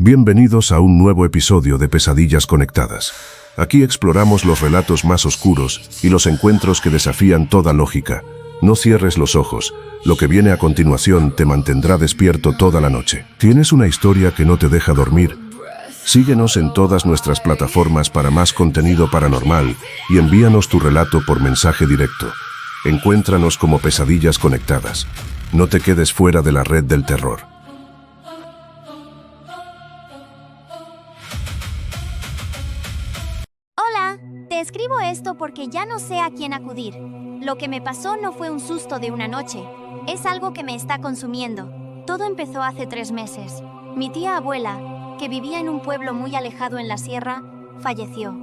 Bienvenidos a un nuevo episodio de Pesadillas Conectadas. Aquí exploramos los relatos más oscuros y los encuentros que desafían toda lógica. No cierres los ojos. Lo que viene a continuación te mantendrá despierto toda la noche. ¿Tienes una historia que no te deja dormir? Síguenos en todas nuestras plataformas para más contenido paranormal y envíanos tu relato por mensaje directo. Encuéntranos como Pesadillas Conectadas. No te quedes fuera de la red del terror. Hola, te escribo esto porque ya no sé a quién acudir. Lo que me pasó no fue un susto de una noche, es algo que me está consumiendo. Todo empezó hace 3 meses. Mi tía abuela, que vivía en un pueblo muy alejado en la sierra, falleció.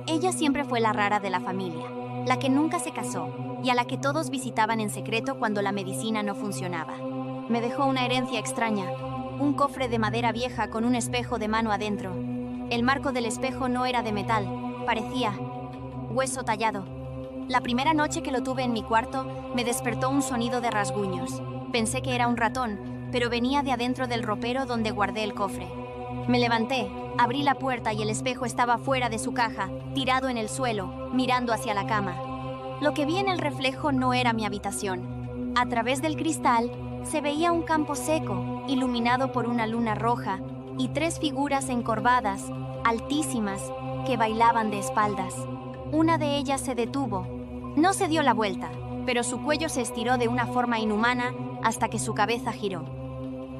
Ella siempre fue la rara de la familia, la que nunca se casó y a la que todos visitaban en secreto cuando la medicina no funcionaba. Me dejó una herencia extraña, un cofre de madera vieja con un espejo de mano adentro. El marco del espejo no era de metal, parecía hueso tallado. La primera noche que lo tuve en mi cuarto, me despertó un sonido de rasguños. Pensé que era un ratón, pero venía de adentro del ropero donde guardé el cofre. Me levanté, abrí la puerta y el espejo estaba fuera de su caja, tirado en el suelo, mirando hacia la cama. Lo que vi en el reflejo no era mi habitación. A través del cristal se veía un campo seco, iluminado por una luna roja, y 3 figuras encorvadas, altísimas, que bailaban de espaldas. Una de ellas se detuvo. No se dio la vuelta, pero su cuello se estiró de una forma inhumana hasta que su cabeza giró.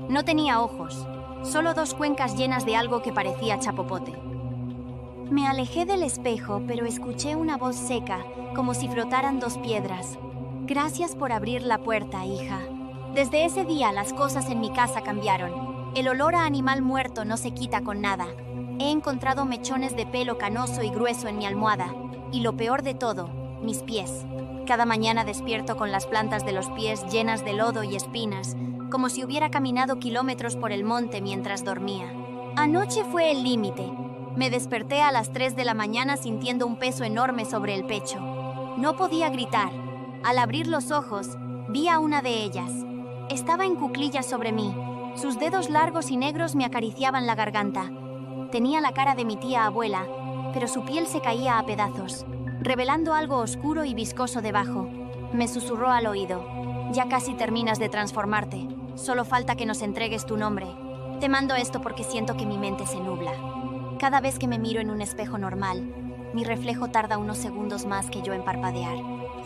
No tenía ojos, solo 2 cuencas llenas de algo que parecía chapopote. Me alejé del espejo, pero escuché una voz seca, como si frotaran 2 piedras. Gracias por abrir la puerta, hija. Desde ese día las cosas en mi casa cambiaron. El olor a animal muerto no se quita con nada. He encontrado mechones de pelo canoso y grueso en mi almohada. Y lo peor de todo, mis pies. Cada mañana despierto con las plantas de los pies llenas de lodo y espinas, como si hubiera caminado kilómetros por el monte mientras dormía. Anoche fue el límite. Me desperté a las 3 de la mañana sintiendo un peso enorme sobre el pecho. No podía gritar. Al abrir los ojos, vi a una de ellas. Estaba en cuclillas sobre mí. Sus dedos largos y negros me acariciaban la garganta. Tenía la cara de mi tía abuela, pero su piel se caía a pedazos, revelando algo oscuro y viscoso debajo. Me susurró al oído: ya casi terminas de transformarte, solo falta que nos entregues tu nombre. Te mando esto porque siento que mi mente se nubla. Cada vez que me miro en un espejo normal, mi reflejo tarda unos segundos más que yo en parpadear.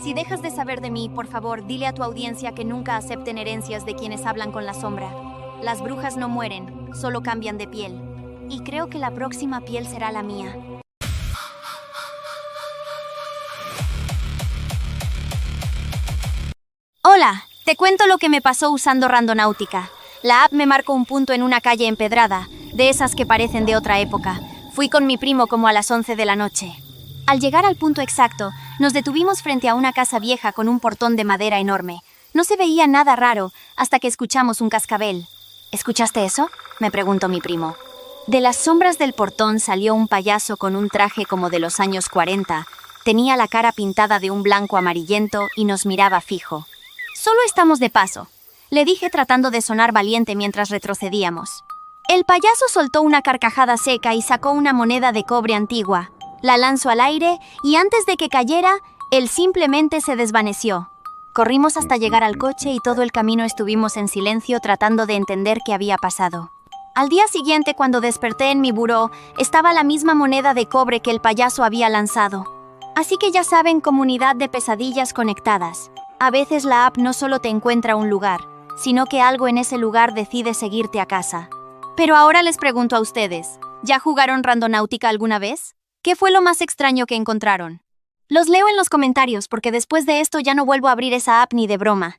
Si dejas de saber de mí, por favor, dile a tu audiencia que nunca acepten herencias de quienes hablan con la sombra. Las brujas no mueren, solo cambian de piel. Y creo que la próxima piel será la mía. Hola, te cuento lo que me pasó usando Randonáutica. La app me marcó un punto en una calle empedrada, de esas que parecen de otra época. Fui con mi primo como a las 11 de la noche. Al llegar al punto exacto, nos detuvimos frente a una casa vieja con un portón de madera enorme. No se veía nada raro hasta que escuchamos un cascabel. ¿Escuchaste eso?, me preguntó mi primo. De las sombras del portón salió un payaso con un traje como de los años 40. Tenía la cara pintada de un blanco amarillento y nos miraba fijo. «Solo estamos de paso», le dije tratando de sonar valiente mientras retrocedíamos. El payaso soltó una carcajada seca y sacó una moneda de cobre antigua. La lanzó al aire y antes de que cayera, él simplemente se desvaneció. Corrimos hasta llegar al coche y todo el camino estuvimos en silencio tratando de entender qué había pasado. Al día siguiente, cuando desperté en mi buró, estaba la misma moneda de cobre que el payaso había lanzado. Así que ya saben, comunidad de Pesadillas Conectadas. A veces la app no solo te encuentra un lugar, sino que algo en ese lugar decide seguirte a casa. Pero ahora les pregunto a ustedes, ¿ya jugaron Randonáutica alguna vez? ¿Qué fue lo más extraño que encontraron? Los leo en los comentarios porque después de esto ya no vuelvo a abrir esa app ni de broma.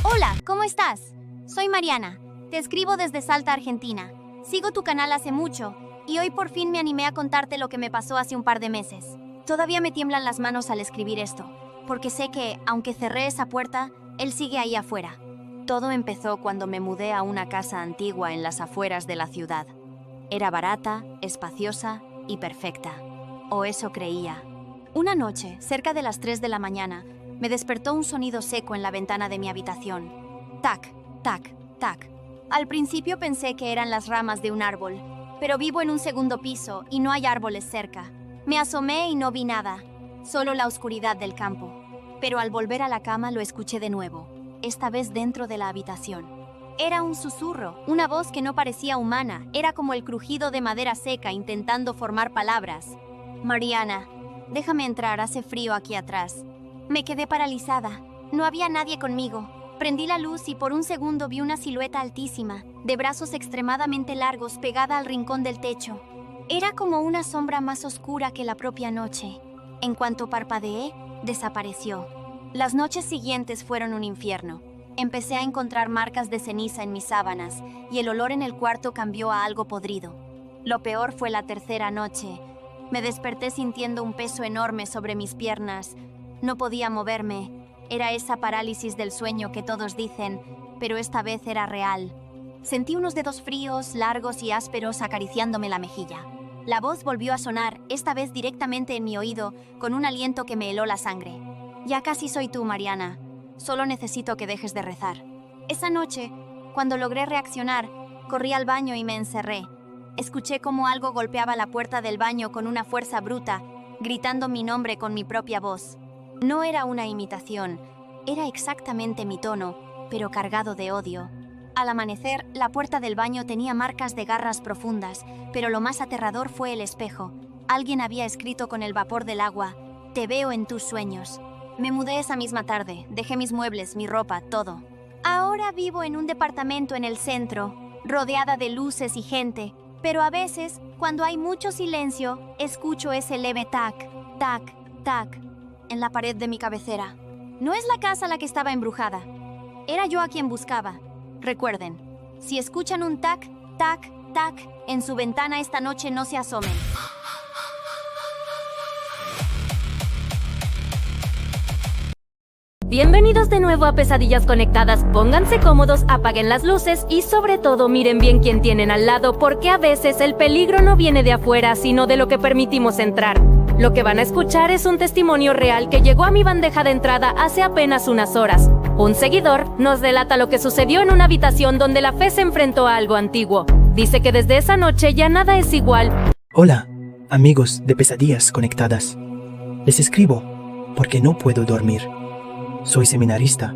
Hola, ¿cómo estás? Soy Mariana. Te escribo desde Salta, Argentina. Sigo tu canal hace mucho y hoy por fin me animé a contarte lo que me pasó hace un par de meses. Todavía me tiemblan las manos al escribir esto, porque sé que, aunque cerré esa puerta, él sigue ahí afuera. Todo empezó cuando me mudé a una casa antigua en las afueras de la ciudad. Era barata, espaciosa y perfecta. O eso creía. Una noche, cerca de las 3 de la mañana, me despertó un sonido seco en la ventana de mi habitación. tac, tac, tac. Al principio pensé que eran las ramas de un árbol, pero vivo en un segundo piso y no hay árboles cerca. Me asomé y no vi nada, solo la oscuridad del campo. Pero al volver a la cama lo escuché de nuevo, esta vez dentro de la habitación. Era un susurro, una voz que no parecía humana, era como el crujido de madera seca intentando formar palabras. Mariana, déjame entrar, hace frío aquí atrás. Me quedé paralizada, no había nadie conmigo. Prendí la luz y por un segundo vi una silueta altísima, de brazos extremadamente largos pegada al rincón del techo. Era como una sombra más oscura que la propia noche. En cuanto parpadeé, desapareció. Las noches siguientes fueron un infierno. Empecé a encontrar marcas de ceniza en mis sábanas y el olor en el cuarto cambió a algo podrido. Lo peor fue la tercera noche. Me desperté sintiendo un peso enorme sobre mis piernas. No podía moverme. Era esa parálisis del sueño que todos dicen, pero esta vez era real. Sentí unos dedos fríos, largos y ásperos acariciándome la mejilla. La voz volvió a sonar, esta vez directamente en mi oído, con un aliento que me heló la sangre. Ya casi soy tú, Mariana. Solo necesito que dejes de rezar. Esa noche, cuando logré reaccionar, corrí al baño y me encerré. Escuché cómo algo golpeaba la puerta del baño con una fuerza bruta, gritando mi nombre con mi propia voz. No era una imitación, era exactamente mi tono, pero cargado de odio. Al amanecer, la puerta del baño tenía marcas de garras profundas, pero lo más aterrador fue el espejo. Alguien había escrito con el vapor del agua, «Te veo en tus sueños». Me mudé esa misma tarde, dejé mis muebles, mi ropa, todo. Ahora vivo en un departamento en el centro, rodeada de luces y gente, pero a veces, cuando hay mucho silencio, escucho ese leve tac, tac, tac, en la pared de mi cabecera. No es la casa la que estaba embrujada. Era yo a quien buscaba. Recuerden, si escuchan un tac, tac, tac, en su ventana esta noche no se asomen. Bienvenidos de nuevo a Pesadillas Conectadas. Pónganse cómodos, apaguen las luces y sobre todo miren bien quién tienen al lado, porque a veces el peligro no viene de afuera, sino de lo que permitimos entrar. Lo que van a escuchar es un testimonio real que llegó a mi bandeja de entrada hace apenas unas horas. Un seguidor nos relata lo que sucedió en una habitación donde la fe se enfrentó a algo antiguo. Dice que desde esa noche ya nada es igual. Hola, amigos de Pesadillas Conectadas. Les escribo porque no puedo dormir. Soy seminarista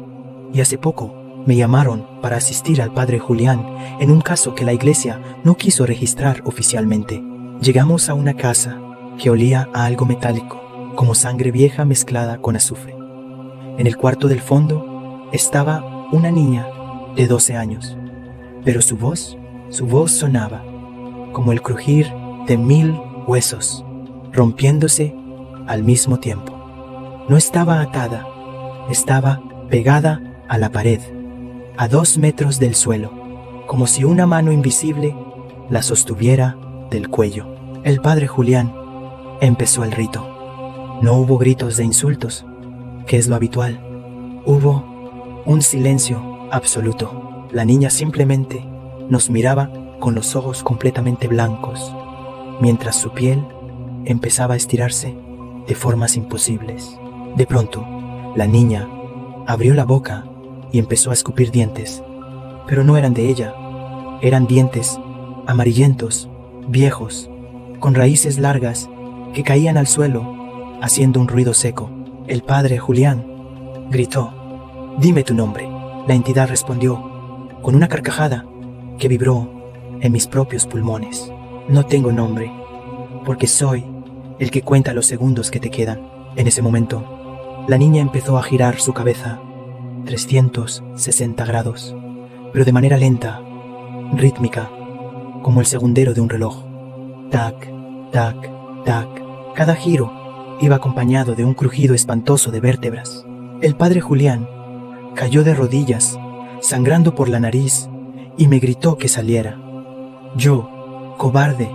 y hace poco me llamaron para asistir al padre Julián en un caso que la iglesia no quiso registrar oficialmente. Llegamos a una casa que olía a algo metálico, como sangre vieja mezclada con azufre. En el cuarto del fondo estaba una niña de 12 años, pero su voz sonaba como el crujir de 1000 huesos, rompiéndose al mismo tiempo. No estaba atada, estaba pegada a la pared, a 2 metros del suelo, como si una mano invisible la sostuviera del cuello. El padre Julián empezó el rito. No hubo gritos de insultos, que es lo habitual. Hubo un silencio absoluto. La niña simplemente nos miraba con los ojos completamente blancos, mientras su piel empezaba a estirarse de formas imposibles. De pronto, la niña abrió la boca y empezó a escupir dientes, pero no eran de ella. Eran dientes amarillentos, viejos, con raíces largas que caían al suelo, haciendo un ruido seco. El padre Julián gritó: «Dime tu nombre». La entidad respondió con una carcajada que vibró en mis propios pulmones: «No tengo nombre, porque soy el que cuenta los segundos que te quedan». En ese momento, la niña empezó a girar su cabeza 360 grados, pero de manera lenta, rítmica, como el segundero de un reloj. Tac, tac, tac. Cada giro iba acompañado de un crujido espantoso de vértebras. El padre Julián cayó de rodillas, sangrando por la nariz, y me gritó que saliera. Yo, cobarde,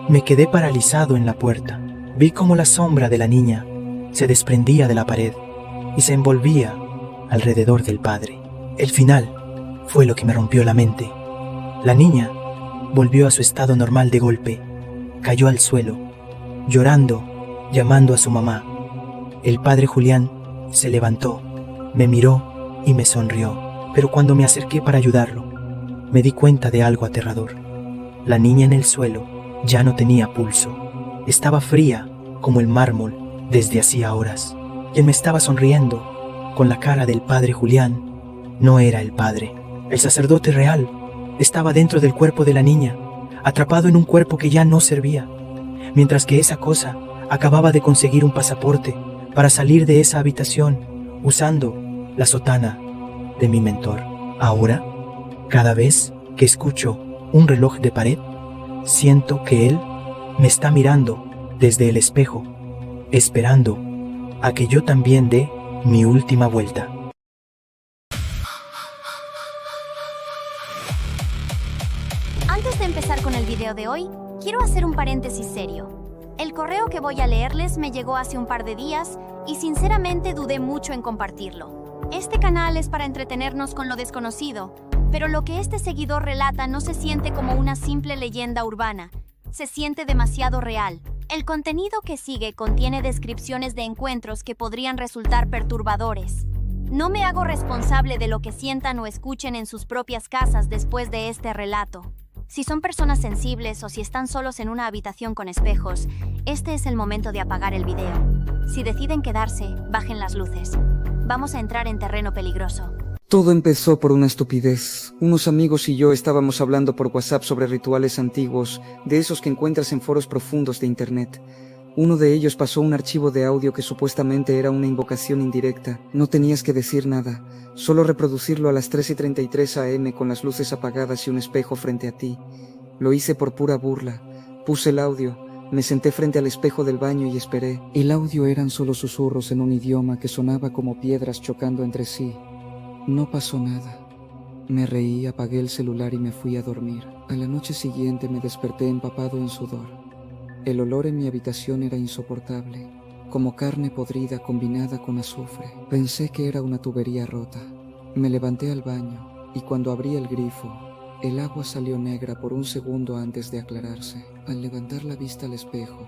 me quedé paralizado en la puerta. Vi cómo la sombra de la niña se desprendía de la pared y se envolvía alrededor del padre. El final fue lo que me rompió la mente. La niña volvió a su estado normal de golpe, cayó al suelo, llorando, llamando a su mamá. El padre Julián se levantó, me miró y me sonrió. Pero cuando me acerqué para ayudarlo, me di cuenta de algo aterrador. La niña en el suelo ya no tenía pulso. Estaba fría como el mármol desde hacía horas. Quien me estaba sonriendo con la cara del padre Julián no era el padre. El sacerdote real estaba dentro del cuerpo de la niña, atrapado en un cuerpo que ya no servía, mientras que esa cosa acababa de conseguir un pasaporte para salir de esa habitación usando la sotana de mi mentor. Ahora, cada vez que escucho un reloj de pared, siento que él me está mirando desde el espejo, esperando a que yo también dé mi última vuelta. Antes de empezar con el video de hoy, quiero hacer un paréntesis serio. El correo que voy a leerles me llegó hace un par de días y sinceramente dudé mucho en compartirlo. Este canal es para entretenernos con lo desconocido, pero lo que este seguidor relata no se siente como una simple leyenda urbana, se siente demasiado real. El contenido que sigue contiene descripciones de encuentros que podrían resultar perturbadores. No me hago responsable de lo que sientan o escuchen en sus propias casas después de este relato. Si son personas sensibles o si están solos en una habitación con espejos, este es el momento de apagar el video. Si deciden quedarse, bajen las luces. Vamos a entrar en terreno peligroso. Todo empezó por una estupidez. Unos amigos y yo estábamos hablando por WhatsApp sobre rituales antiguos, de esos que encuentras en foros profundos de internet. Uno de ellos pasó un archivo de audio que supuestamente era una invocación indirecta. No tenías que decir nada, solo reproducirlo a las 3:33 am con las luces apagadas y un espejo frente a ti. Lo hice por pura burla. Puse el audio, me senté frente al espejo del baño y esperé. El audio eran solo susurros en un idioma que sonaba como piedras chocando entre sí. No pasó nada. Me reí, apagué el celular y me fui a dormir. A la noche siguiente me desperté empapado en sudor. El olor en mi habitación era insoportable, como carne podrida combinada con azufre. Pensé que era una tubería rota. Me levanté al baño y cuando abrí el grifo, el agua salió negra por un segundo antes de aclararse. Al levantar la vista al espejo,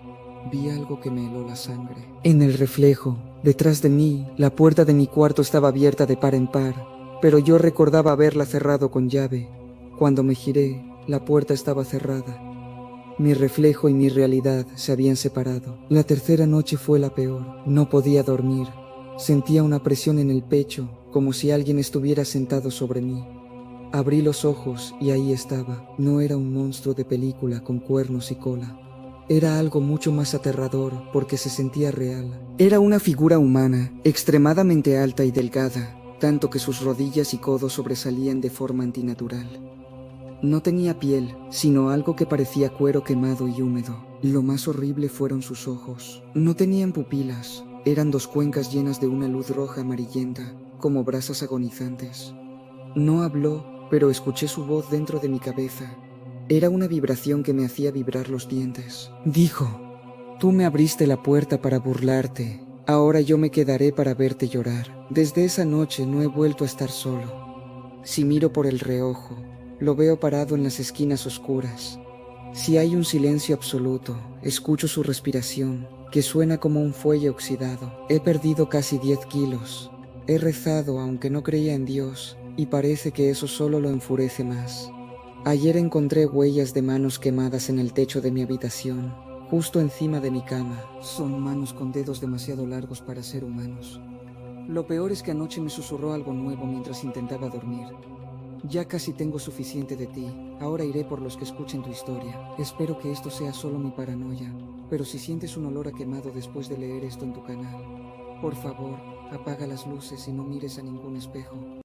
vi algo que me heló la sangre. En el reflejo, detrás de mí, la puerta de mi cuarto estaba abierta de par en par, pero yo recordaba haberla cerrado con llave. Cuando me giré, la puerta estaba cerrada. Mi reflejo y mi realidad se habían separado. La tercera noche fue la peor. No podía dormir. Sentía una presión en el pecho, como si alguien estuviera sentado sobre mí. Abrí los ojos y ahí estaba. No era un monstruo de película con cuernos y cola. Era algo mucho más aterrador porque se sentía real. Era una figura humana, extremadamente alta y delgada, tanto que sus rodillas y codos sobresalían de forma antinatural. No tenía piel, sino algo que parecía cuero quemado y húmedo. Lo más horrible fueron sus ojos. No tenían pupilas, eran dos cuencas llenas de una luz roja amarillenta, como brasas agonizantes. No habló, pero escuché su voz dentro de mi cabeza. Era una vibración que me hacía vibrar los dientes. Dijo: «Tú me abriste la puerta para burlarte. Ahora yo me quedaré para verte llorar». Desde esa noche no he vuelto a estar solo. Si miro por el reojo, lo veo parado en las esquinas oscuras. Si hay un silencio absoluto, escucho su respiración, que suena como un fuelle oxidado. He perdido casi 10 kilos. He rezado aunque no creía en Dios, y parece que eso solo lo enfurece más. Ayer encontré huellas de manos quemadas en el techo de mi habitación, justo encima de mi cama. Son manos con dedos demasiado largos para ser humanos. Lo peor es que anoche me susurró algo nuevo mientras intentaba dormir. Ya casi tengo suficiente de ti. Ahora iré por los que escuchen tu historia. Espero que esto sea solo mi paranoia, pero si sientes un olor a quemado después de leer esto en tu canal, por favor, apaga las luces y no mires a ningún espejo.